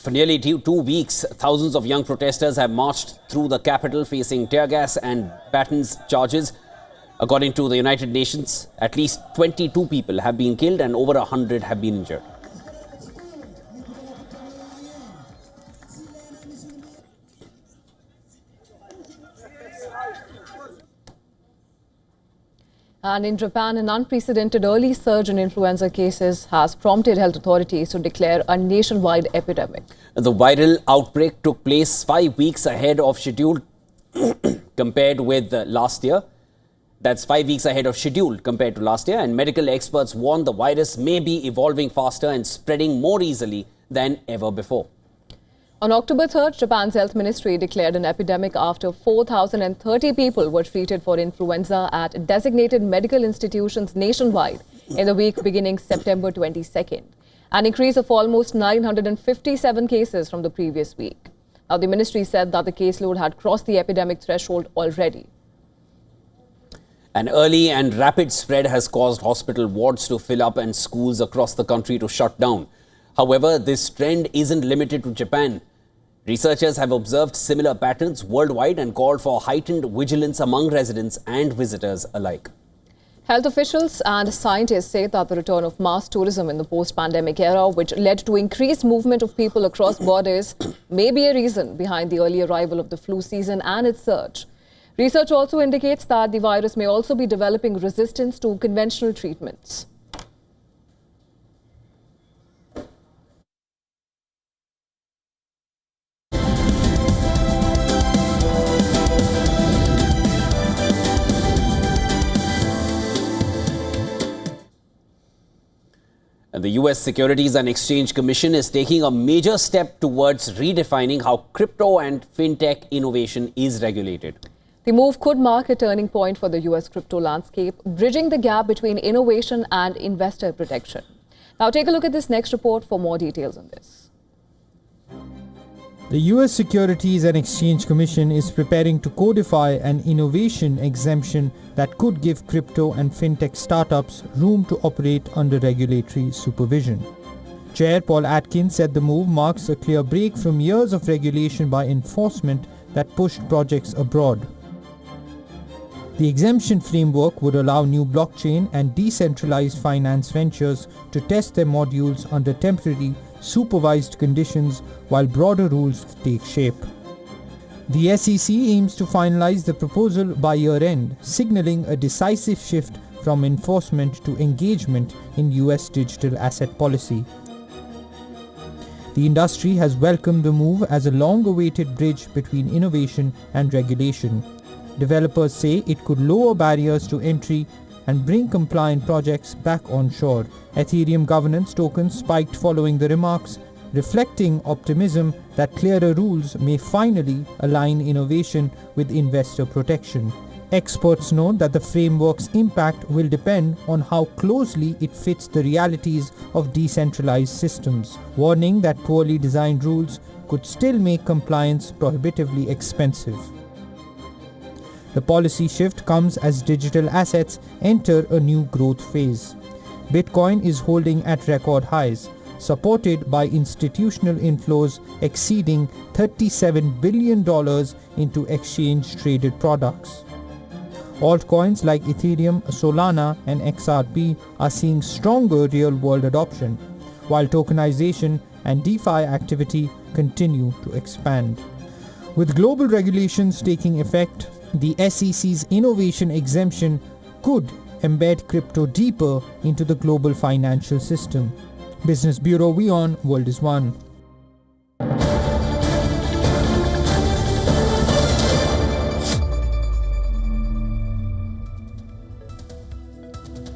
For nearly 2 weeks, thousands of young protesters have marched through the capital facing tear gas and batons charges. According to the United Nations, at least 22 people have been killed and over 100 have been injured. And in Japan, an unprecedented early surge in influenza cases has prompted health authorities to declare a nationwide epidemic. The viral outbreak took place 5 weeks ahead of schedule compared with last year. That's 5 weeks ahead of schedule compared to last year, and medical experts warn the virus may be evolving faster and spreading more easily than ever before. On October 3rd, Japan's health ministry declared an epidemic after 4,030 people were treated for influenza at designated medical institutions nationwide in the week beginning September 22nd, an increase of almost 957 cases from the previous week. Now, the ministry said that the caseload had crossed the epidemic threshold already. An early and rapid spread has caused hospital wards to fill up and schools across the country to shut down. However, this trend isn't limited to Japan. Researchers have observed similar patterns worldwide and called for heightened vigilance among residents and visitors alike. Health officials and scientists say that the return of mass tourism in the post-pandemic era, which led to increased movement of people across borders, may be a reason behind the early arrival of the flu season and its surge. Research also indicates that the virus may also be developing resistance to conventional treatments. And the US Securities and Exchange Commission is taking a major step towards redefining how crypto and fintech innovation is regulated. The move could mark a turning point for the US crypto landscape, bridging the gap between innovation and investor protection. Now take a look at this next report for more details on this. The US Securities and Exchange Commission is preparing to codify an innovation exemption that could give crypto and fintech startups room to operate under regulatory supervision. Chair Paul Atkins said the move marks a clear break from years of regulation by enforcement that pushed projects abroad. The exemption framework would allow new blockchain and decentralized finance ventures to test their modules under temporary, supervised conditions while broader rules take shape. The SEC aims to finalize the proposal by year-end, signaling a decisive shift from enforcement to engagement in US digital asset policy. The industry has welcomed the move as a long-awaited bridge between innovation and regulation. Developers say it could lower barriers to entry and bring compliant projects back onshore. Ethereum governance tokens spiked following the remarks, reflecting optimism that clearer rules may finally align innovation with investor protection. Experts note that the framework's impact will depend on how closely it fits the realities of decentralized systems, warning that poorly designed rules could still make compliance prohibitively expensive. The policy shift comes as digital assets enter a new growth phase. Bitcoin is holding at record highs, supported by institutional inflows exceeding $37 billion into exchange-traded products. Altcoins like Ethereum, Solana, and XRP are seeing stronger real-world adoption, while tokenization and DeFi activity continue to expand. With global regulations taking effect, the SEC's innovation exemption could embed crypto deeper into the global financial system. Business Bureau WION World is One.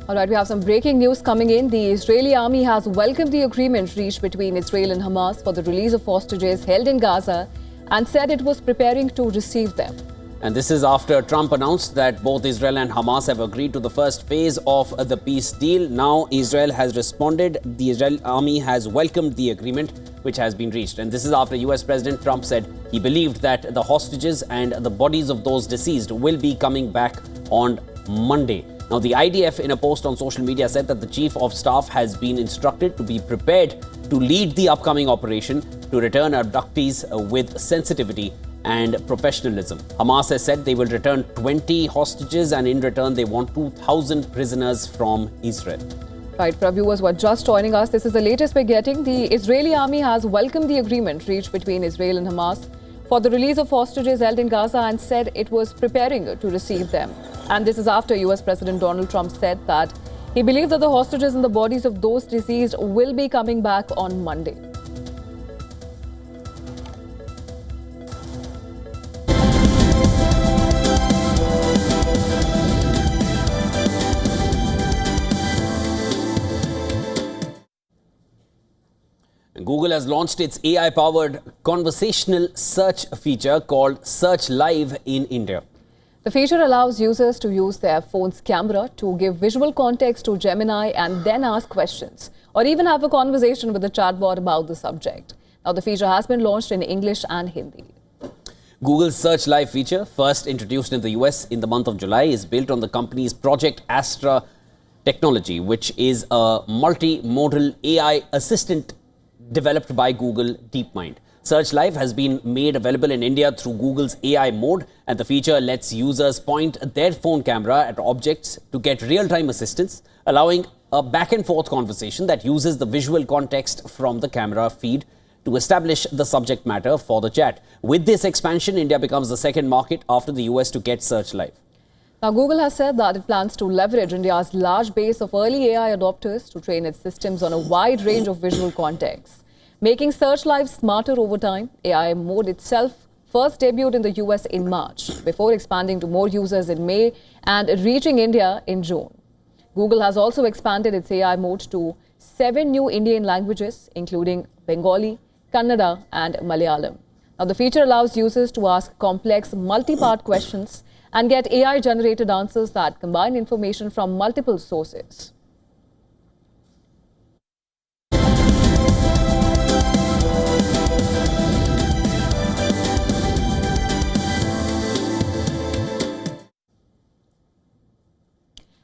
All right, we have some breaking news coming in. The Israeli army has welcomed the agreement reached between Israel and Hamas for the release of hostages held in Gaza and said it was preparing to receive them. And this is after Trump announced that both Israel and Hamas have agreed to the first phase of the peace deal. Now Israel has responded. The Israeli army has welcomed the agreement which has been reached. And this is after US President Trump said he believed that the hostages and the bodies of those deceased will be coming back on Monday. Now the IDF in a post on social media said that the chief of staff has been instructed to be prepared to lead the upcoming operation to return abductees with sensitivity and professionalism. Hamas has said they will return 20 hostages and in return they want 2,000 prisoners from Israel. Right, for our viewers who are just joining us, this is the latest we're getting. The Israeli army has welcomed the agreement reached between Israel and Hamas for the release of hostages held in Gaza and said it was preparing to receive them. And this is after US President Donald Trump said that he believed that the hostages and the bodies of those deceased will be coming back on Monday. Google has launched its AI-powered conversational search feature called Search Live in India. The feature allows users to use their phone's camera to give visual context to Gemini and then ask questions, or even have a conversation with the chatbot about the subject. Now, the feature has been launched in English and Hindi. Google's Search Live feature, first introduced in the US in the month of July, is built on the company's Project Astra technology, which is a multimodal AI assistant developed by Google DeepMind. Search Live has been made available in India through Google's AI mode, and the feature lets users point their phone camera at objects to get real-time assistance, allowing a back-and-forth conversation that uses the visual context from the camera feed to establish the subject matter for the chat. With this expansion, India becomes the second market after the US to get Search Live. Now, Google has said that it plans to leverage India's large base of early AI adopters to train its systems on a wide range of visual contexts, making Search Live smarter over time. AI mode itself first debuted in the US in March, before expanding to more users in May and reaching India in June. Google has also expanded its AI mode to 7 new Indian languages, including Bengali, Kannada, and Malayalam. Now, the feature allows users to ask complex multi-part questions and get AI-generated answers that combine information from multiple sources.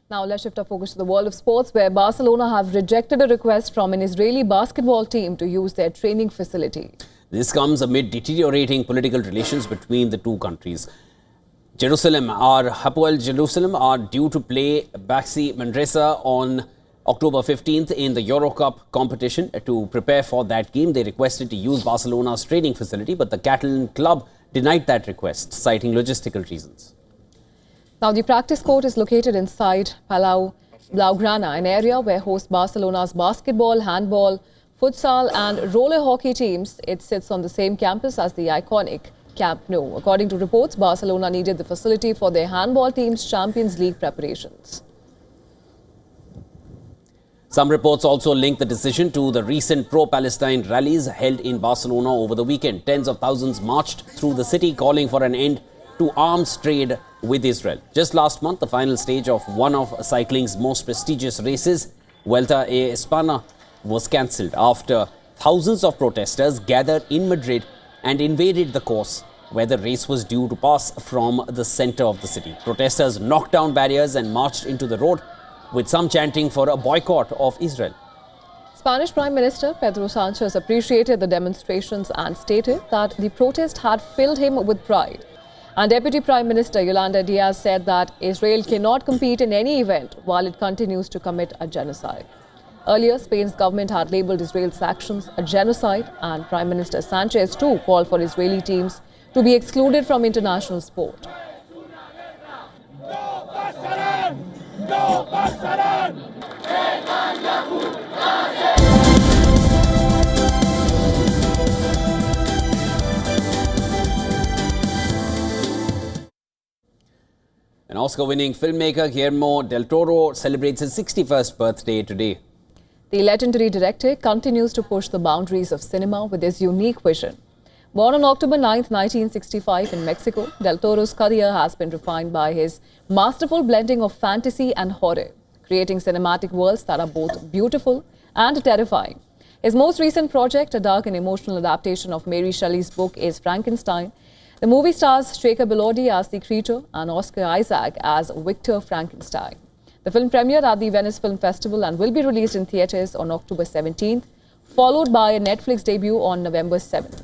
Now let's shift our focus to the world of sports, where Barcelona have rejected a request from an Israeli basketball team to use their training facility. This comes amid deteriorating political relations between the two countries. Hapoel Jerusalem are due to play Baxi Manresa on October 15th in the Euro Cup competition. To prepare for that game, they requested to use Barcelona's training facility, but the Catalan club denied that request, citing logistical reasons. Now, the practice court is located inside Palau Blaugrana, an area where hosts Barcelona's basketball, handball, futsal and roller hockey teams. It sits on the same campus as the iconic Camp Nou. According to reports, Barcelona needed the facility for their handball team's Champions League preparations. Some reports also link the decision to the recent pro-Palestine rallies held in Barcelona over the weekend. Tens of thousands marched through the city calling for an end to arms trade with Israel. Just last month, the final stage of one of cycling's most prestigious races, Vuelta a España, was cancelled after thousands of protesters gathered in Madrid and invaded the course where the race was due to pass from the center of the city. Protesters knocked down barriers and marched into the road, with some chanting for a boycott of Israel. Spanish Prime Minister Pedro Sanchez appreciated the demonstrations and stated that the protest had filled him with pride. And Deputy Prime Minister Yolanda Diaz said that Israel cannot compete in any event while it continues to commit a genocide. Earlier, Spain's government had labelled Israel's actions a genocide, and Prime Minister Sanchez too called for Israeli teams to be excluded from international sport. An Oscar-winning filmmaker, Guillermo del Toro, celebrates his 61st birthday today. The legendary director continues to push the boundaries of cinema with his unique vision. Born on October 9, 1965 in Mexico, Del Toro's career has been refined by his masterful blending of fantasy and horror, creating cinematic worlds that are both beautiful and terrifying. His most recent project, a dark and emotional adaptation of Mary Shelley's book, is Frankenstein. The movie stars Jacob Elordi as the creature and Oscar Isaac as Victor Frankenstein. The film premiered at the Venice Film Festival and will be released in theatres on October 17th, followed by a Netflix debut on November 7th.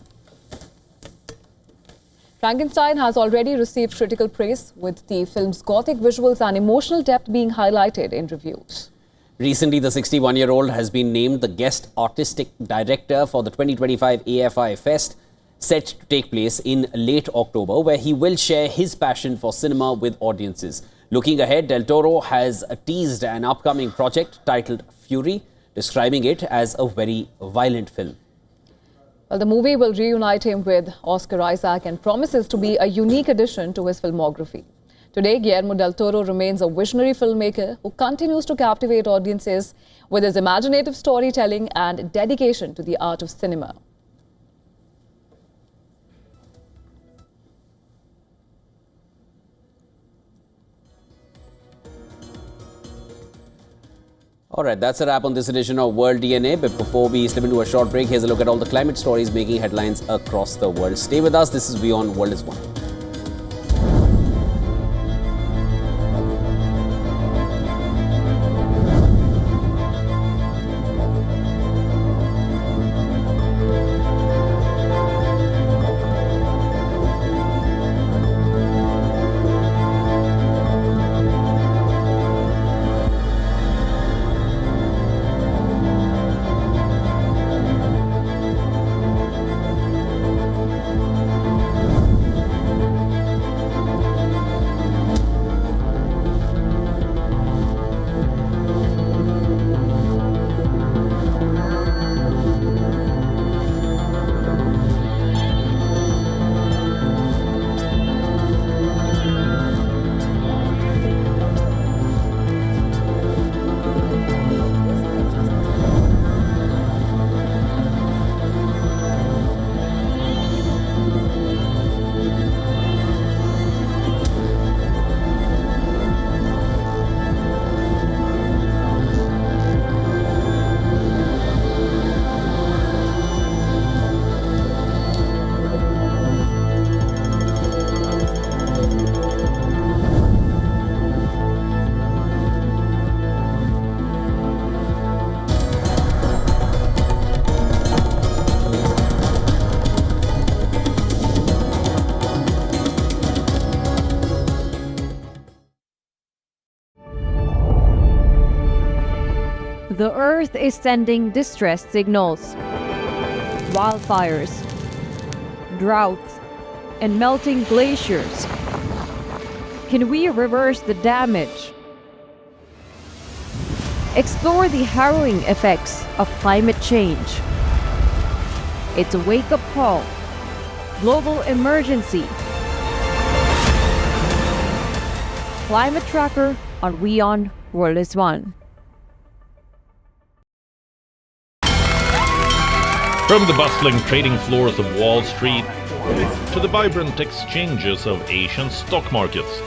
Frankenstein has already received critical praise, with the film's gothic visuals and emotional depth being highlighted in reviews. Recently, the 61-year-old has been named the guest artistic director for the 2025 AFI Fest, set to take place in late October, where he will share his passion for cinema with audiences. Looking ahead, Del Toro has teased an upcoming project titled Fury, describing it as a very violent film. Well, the movie will reunite him with Oscar Isaac and promises to be a unique addition to his filmography. Today, Guillermo del Toro remains a visionary filmmaker who continues to captivate audiences with his imaginative storytelling and dedication to the art of cinema. All right, that's a wrap on this edition of World DNA. But before we slip into a short break, here's a look at all the climate stories making headlines across the world. Stay with us. This is WION World is One. The Earth is sending distress signals. Wildfires, droughts, and melting glaciers. Can we reverse the damage? Explore the harrowing effects of climate change. It's a wake-up call. Global emergency. Climate Tracker on WION World is One. From the bustling trading floors of Wall Street to the vibrant exchanges of Asian stock markets,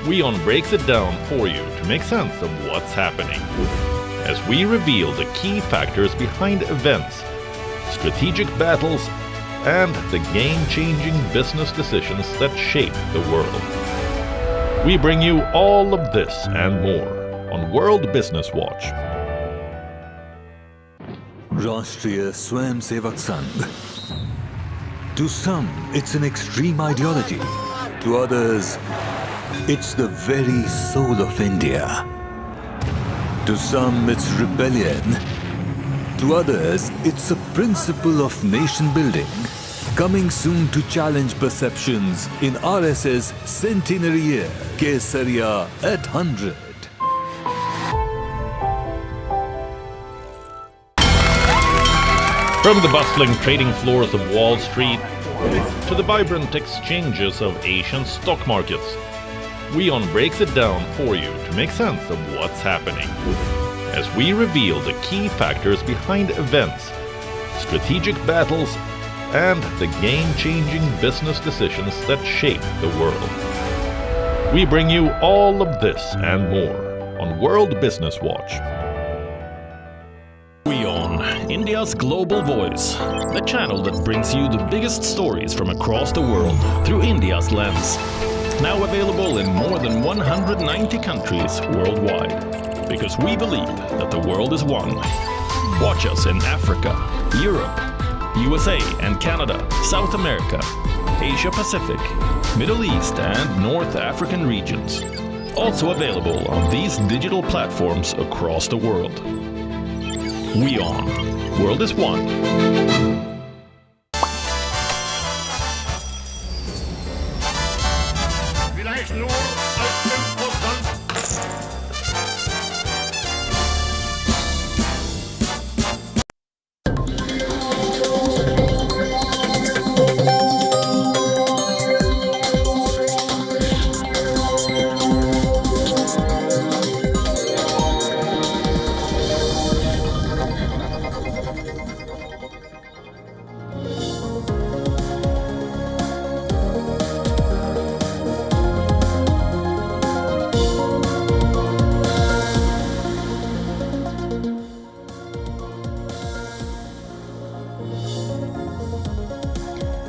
WION breaks it down for you to make sense of what's happening. As we reveal the key factors behind events, strategic battles, and the game-changing business decisions that shape the world. We bring you all of this and more on World Business Watch. Rashtriya Swayamsevak Sangh. To some, it's an extreme ideology. To others, it's the very soul of India. To some, it's rebellion. To others, it's a principle of nation building. Coming soon to challenge perceptions in RS's centenary year, Kesariya at 100. From the bustling trading floors of Wall Street to the vibrant exchanges of Asian stock markets, WION breaks it down for you to make sense of what's happening. As we reveal the key factors behind events, strategic battles, and the game-changing business decisions that shape the world. We bring you all of this and more on World Business Watch. WION, India's global voice, the channel that brings you the biggest stories from across the world through India's lens. Now available in more than 190 countries worldwide. Because we believe that the world is one. Watch us in Africa, Europe, USA and Canada, South America, Asia Pacific, Middle East and North African regions. Also available on these digital platforms across the world. WION, World is One.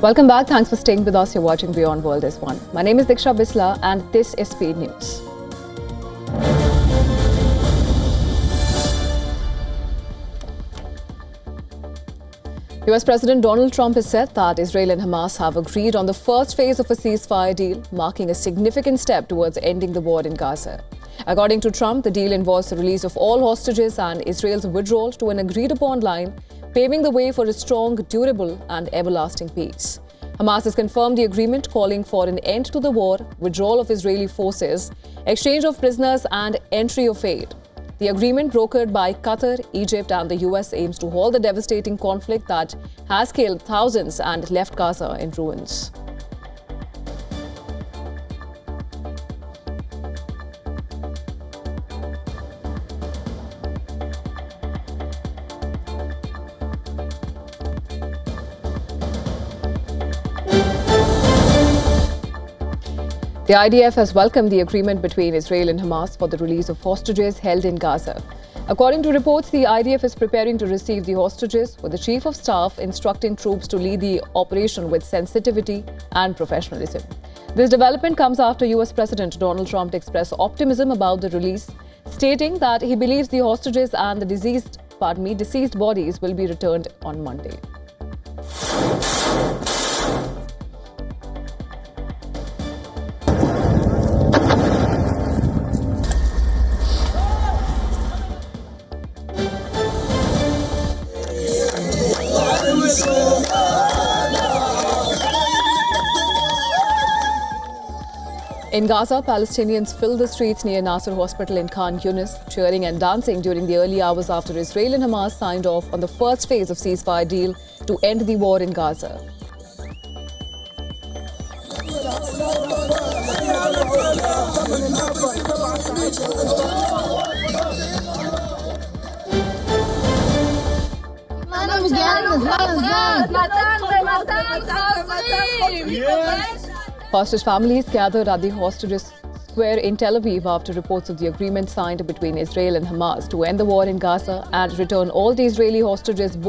Welcome back. Thanks for staying with us. You're watching Beyond World is One. My name is Diksha Bisla and this is Speed News. US President Donald Trump has said that Israel and Hamas have agreed on the first phase of a ceasefire deal, marking a significant step towards ending the war in Gaza. According to Trump, the deal involves the release of all hostages and Israel's withdrawal to an agreed-upon line, paving the way for a strong, durable and everlasting peace. Hamas has confirmed the agreement, calling for an end to the war, withdrawal of Israeli forces, exchange of prisoners and entry of aid. The agreement, brokered by Qatar, Egypt and the US, aims to halt the devastating conflict that has killed thousands and left Gaza in ruins. The IDF has welcomed the agreement between Israel and Hamas for the release of hostages held in Gaza. According to reports, the IDF is preparing to receive the hostages, with the Chief of Staff instructing troops to lead the operation with sensitivity and professionalism. This development comes after US President Donald Trump expressed optimism about the release, stating that he believes the hostages and the deceased bodies will be returned on Monday. In Gaza, Palestinians filled the streets near Nasser Hospital in Khan Yunis, cheering and dancing during the early hours after Israel and Hamas signed off on the first phase of ceasefire deal to end the war in Gaza. Hostage families gathered at the Hostages Square in Tel Aviv after reports of the agreement signed between Israel and Hamas to end the war in Gaza and return all the Israeli hostages